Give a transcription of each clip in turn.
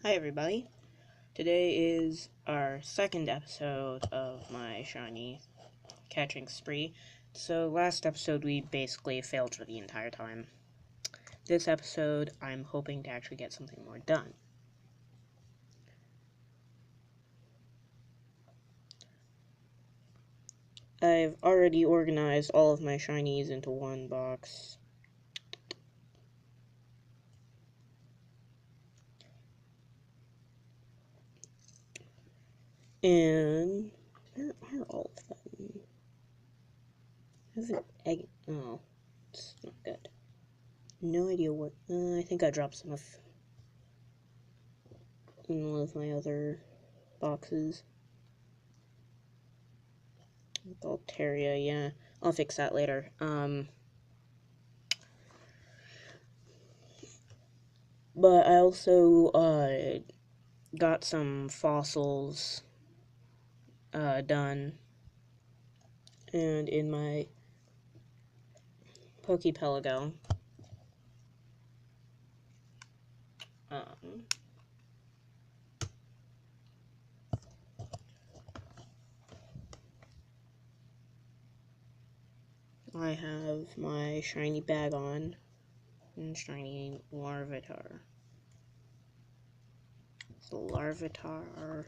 Hi everybody. Today is our second episode of my shiny catching spree. So last episode we basically failed for the entire time. This episode I'm hoping to actually get something more done. I've already organized all of my shinies into one box. And where are all of them? There's an egg. Oh, it's not good. No idea what. I think I dropped some in one of my other boxes. Altaria, yeah. I'll fix that later. But I also, got some fossils, done. And in my Pokepelago, I have my shiny Bagon and shiny Larvitar. So Larvitar.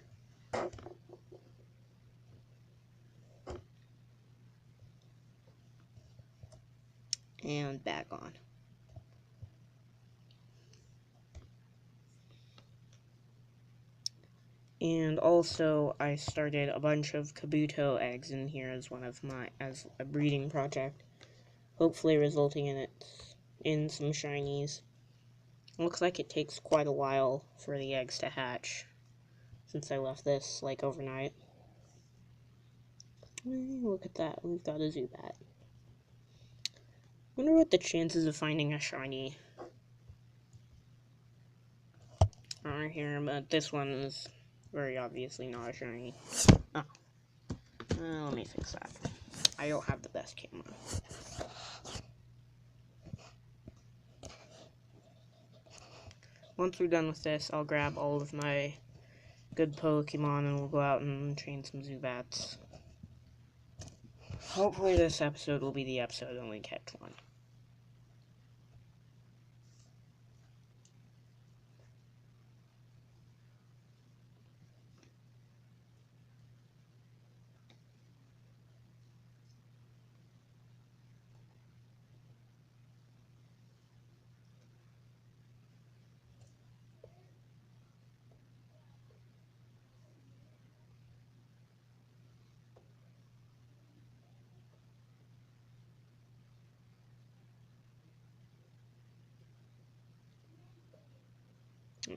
And Bagon. And also, I started a bunch of Kabuto eggs in here as as a breeding project, hopefully resulting in some shinies. Looks like it takes quite a while for the eggs to hatch, since I left this, like, overnight. Look at that, we've got a Zubat. Wonder what the chances of finding a shiny are here, but this one is very obviously not a shiny. Oh. Let me fix that. I don't have the best camera. Once we're done with this, I'll grab all of my good Pokemon and we'll go out and train some Zubats. Hopefully this episode will be the episode when we catch one.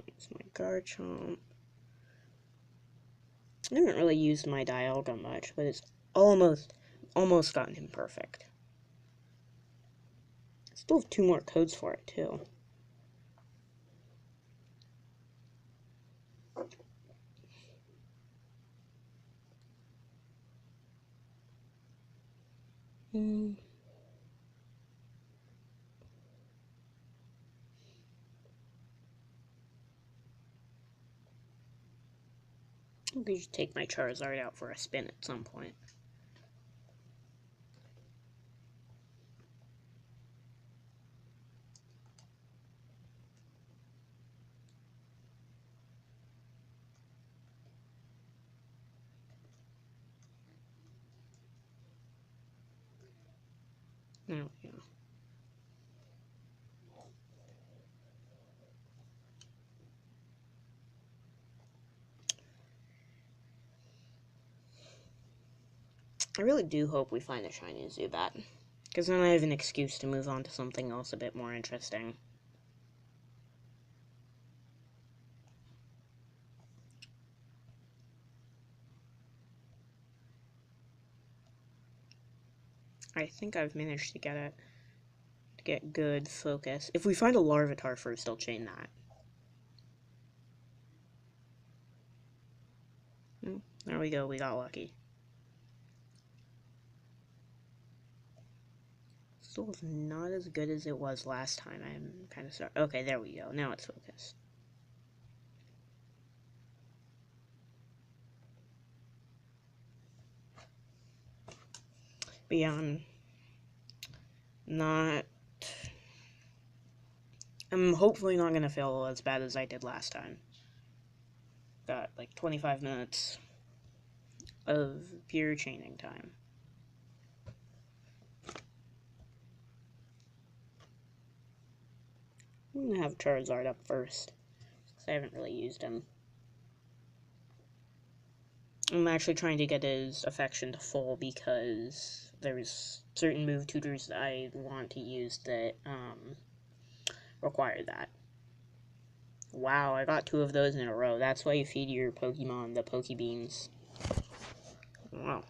It's my Garchomp. I haven't really used my Dialga much, but it's almost gotten him perfect. I still have 2 more codes for it, too. I could just take my Charizard out for a spin at some point. There we go. I really do hope we find a shiny Zubat, because then I have an excuse to move on to something else a bit more interesting. I think I've managed to get good focus. If we find a Larvitar first, I'll chain that. There we go, we got lucky. Still not as good as it was last time. I'm kind of sorry. Okay, there we go. Now it's focused. But yeah, I'm hopefully not gonna fail as bad as I did last time. Got like 25 minutes of pure chaining time. I'm gonna have Charizard up first, because I haven't really used him. I'm actually trying to get his affection to full because there's certain move tutors that I want to use that require that. Wow, I got 2 of those in a row. That's why you feed your Pokemon the Pokebeans. Wow.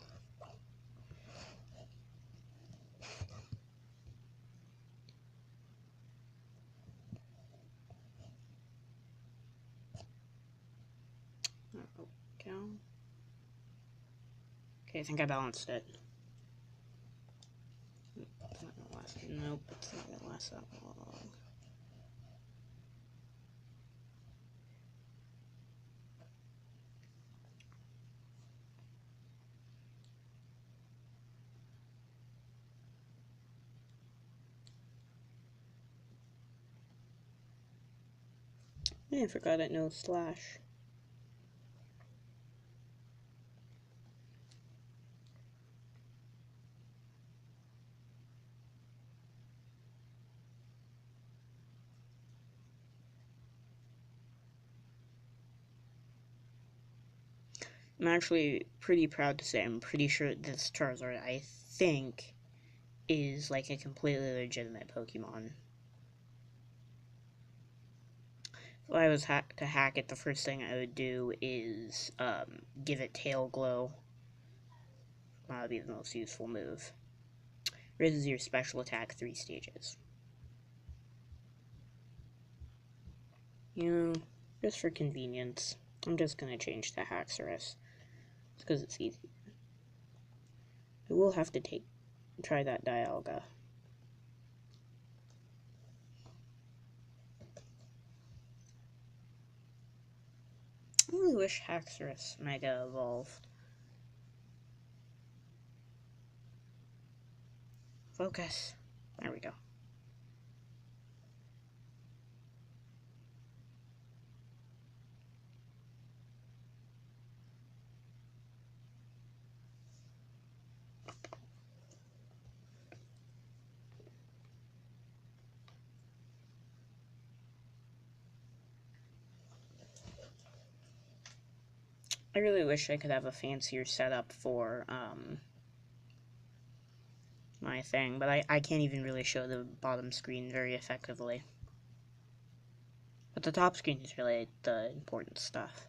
Okay, I think I balanced it. It's not gonna last. Nope, it's not gonna last that long. I forgot it knows Slash. I'm actually pretty proud to say I'm pretty sure this Charizard, I think, is like a completely legitimate Pokemon. If I was to hack it, the first thing I would do is give it Tail Glow. That would be the most useful move. Raises your special attack 3 stages. You know, just for convenience, I'm just gonna change to Haxorus. It's because it's easy. I will have to try that Dialga. I really wish Haxorus Mega evolved. Focus. There we go. I really wish I could have a fancier setup for my thing, but I can't even really show the bottom screen very effectively. But the top screen is really the important stuff.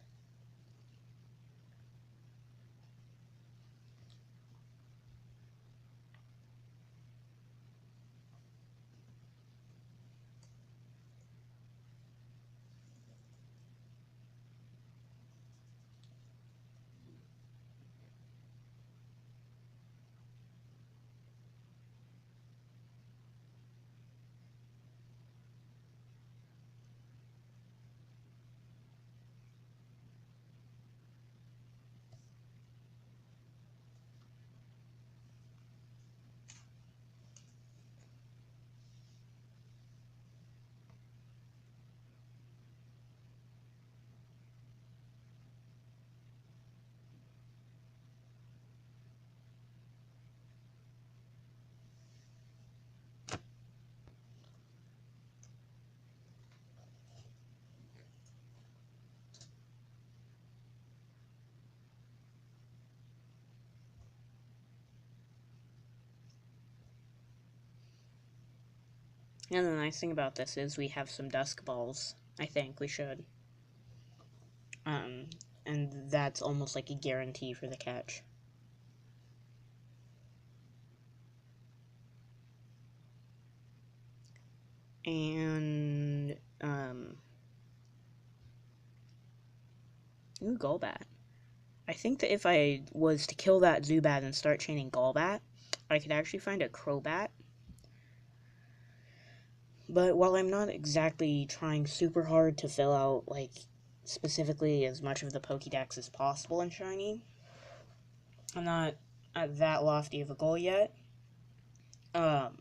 And the nice thing about this is we have some Dusk Balls. I think we should. And that's almost like a guarantee for the catch. And, ooh, Golbat. I think that if I was to kill that Zubat and start chaining Golbat, I could actually find a Crobat. But while I'm not exactly trying super hard to fill out, like, specifically as much of the Pokédex as possible in Shiny, I'm not at that lofty of a goal yet. Um,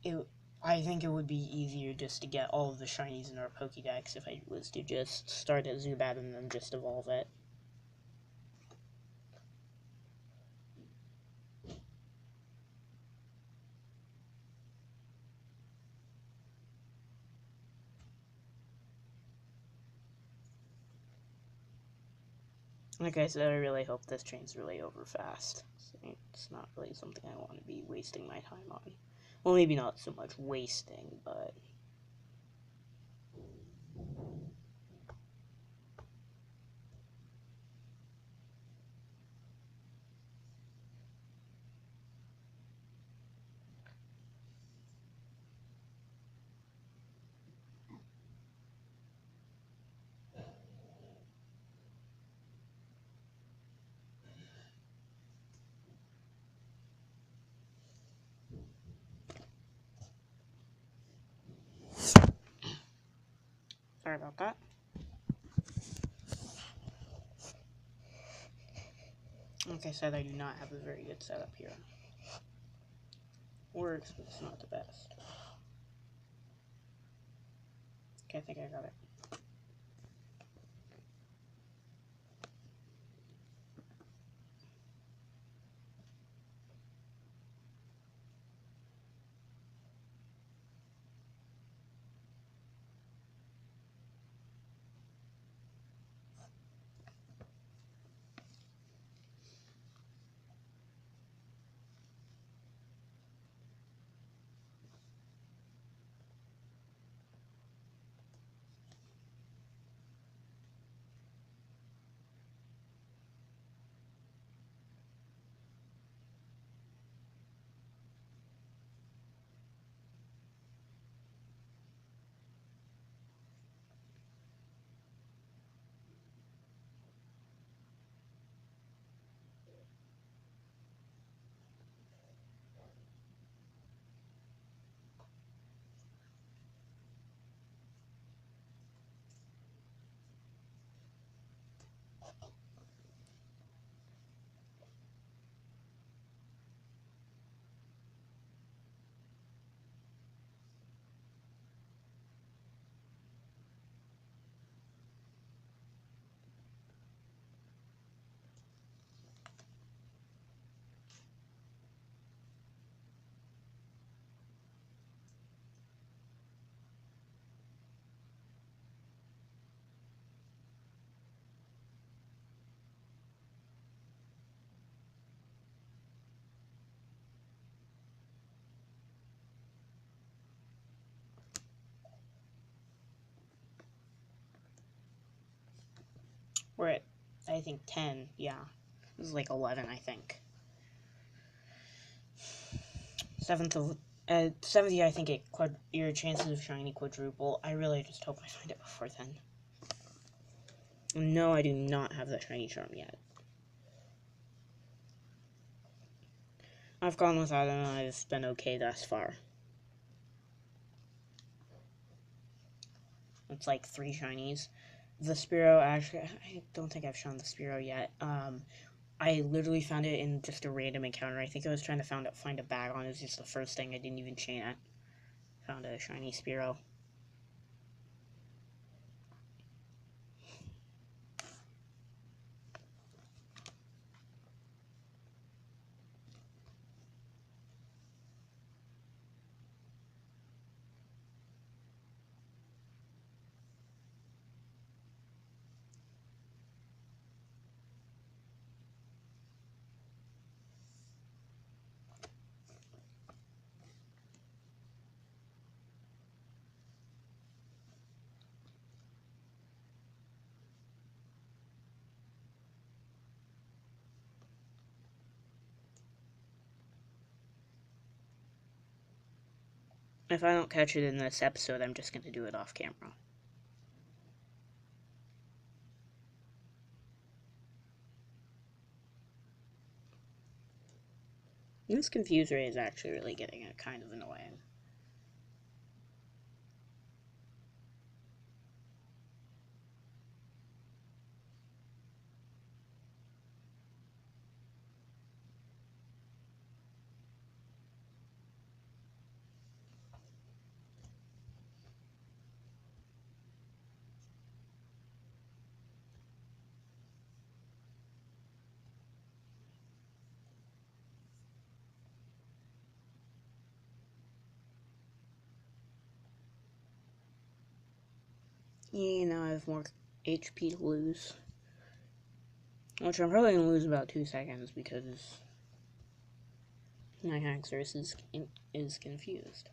it, I think it would be easier just to get all of the shinies in our Pokédex if I was to just start a Zubat and then just evolve it. Like I said, I really hope this train's really over fast. It's not really something I want to be wasting my time on. Well, maybe not so much wasting, but... Sorry about that. Like I said, I do not have a very good setup here. Works, but it's not the best. Okay, I think I got it. We're at, I think, 10. Yeah. This is like 11, I think. 7th year, I think your chances of shiny quadruple. I really just hope I find it before then. No, I do not have the shiny charm yet. I've gone without it and I've been okay thus far. It's like 3 shinies. The Spearow, actually, I don't think I've shown the Spearow yet. I literally found it in just a random encounter. I think I was trying to find a bag on it. It was just the first thing. I didn't even chain it. Found a shiny Spearow. If I don't catch it in this episode, I'm just going to do it off camera. This confuse rate is actually really getting kind of annoying. Yeah, now I have more HP to lose. Which I'm probably going to lose about 2 seconds because my hack source is confused.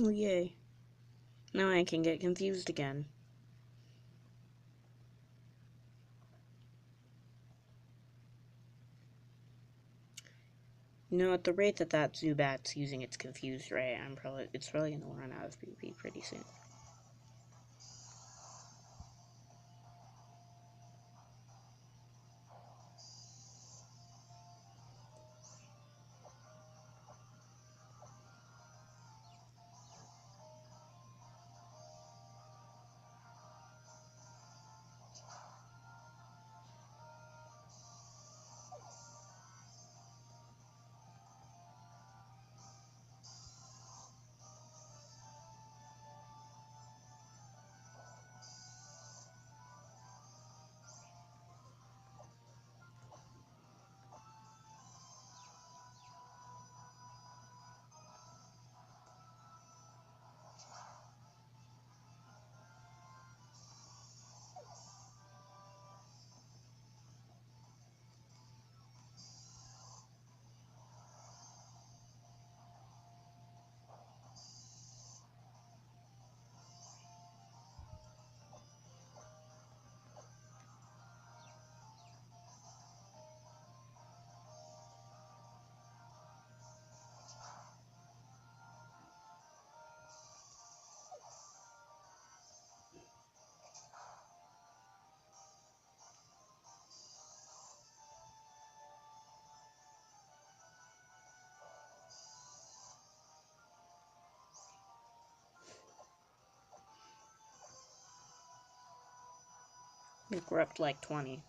Oh, yay. Now I can get confused again. You know, at the rate that Zubat's using its confused ray, it's probably gonna run out of PP pretty soon. We're up to like 20.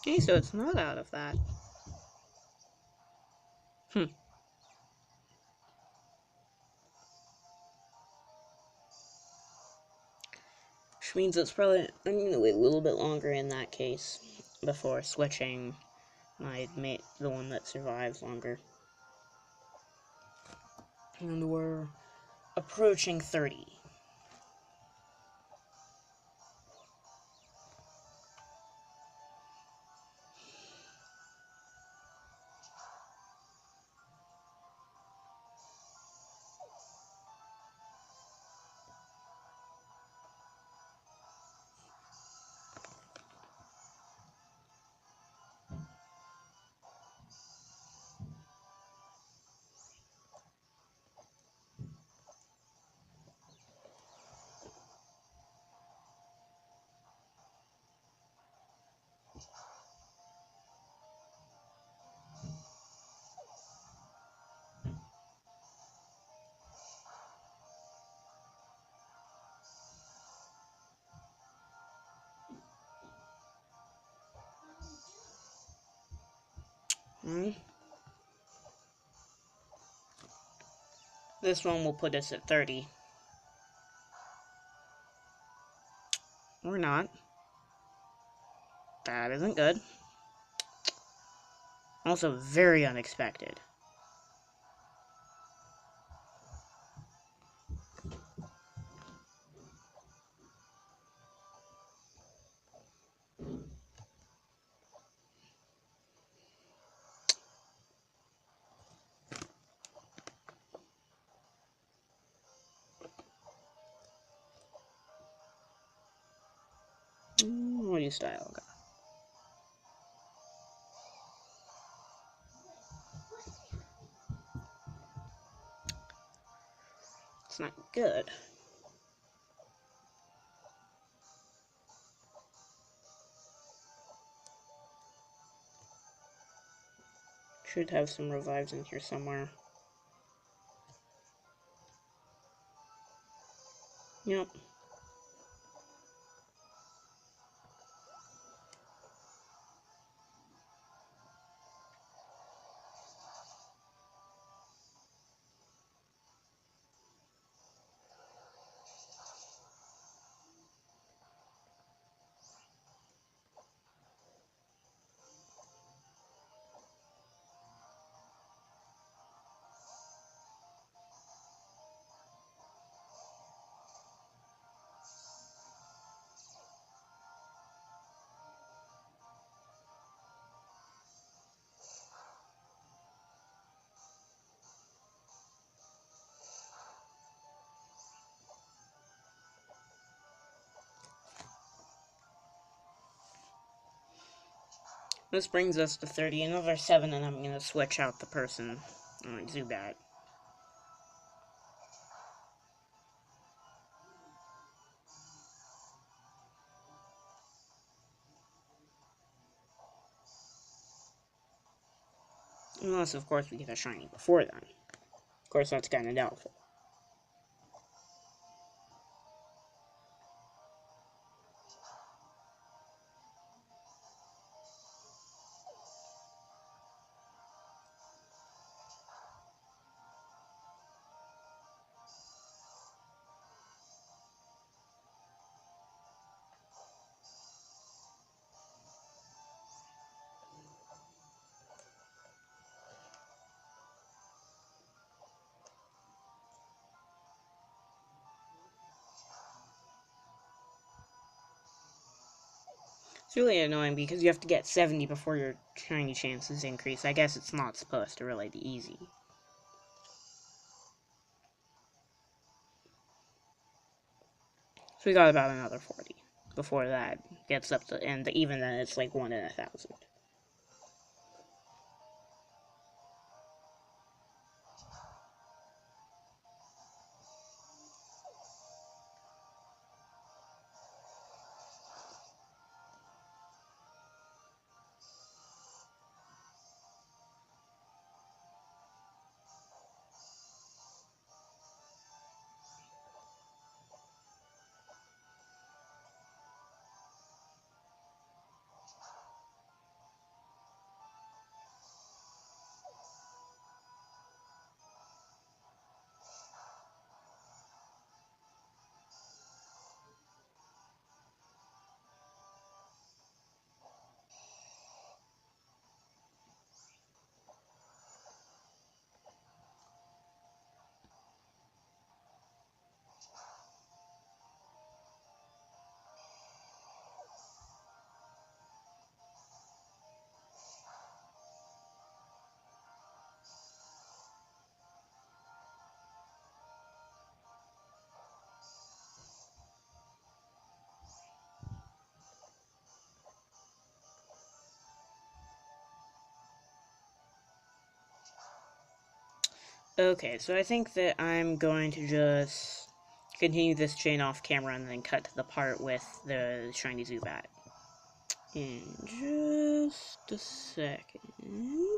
Okay, so it's not out of that. Hmm. Which means it's probably, I'm gonna wait a little bit longer in that case before switching the one that survives longer. And we're approaching 30. Hmm. This one will put us at 30. Or not. That isn't good. Also very unexpected. What do you style? It's not good. Should have some revives in here somewhere. Yep. This brings us to 30. Another 7, and I'm gonna switch out the person. Alright, Zubat. Unless, of course, we get a shiny before then. Of course, that's kind of doubtful. It's really annoying because you have to get 70 before your shiny chances increase. I guess it's not supposed to really be easy. So we got about another 40 before that gets up to, and even then it's like 1 in 1,000. Okay, so I think that I'm going to just continue this chain off camera and then cut to the part with the shiny Zubat. In just a second.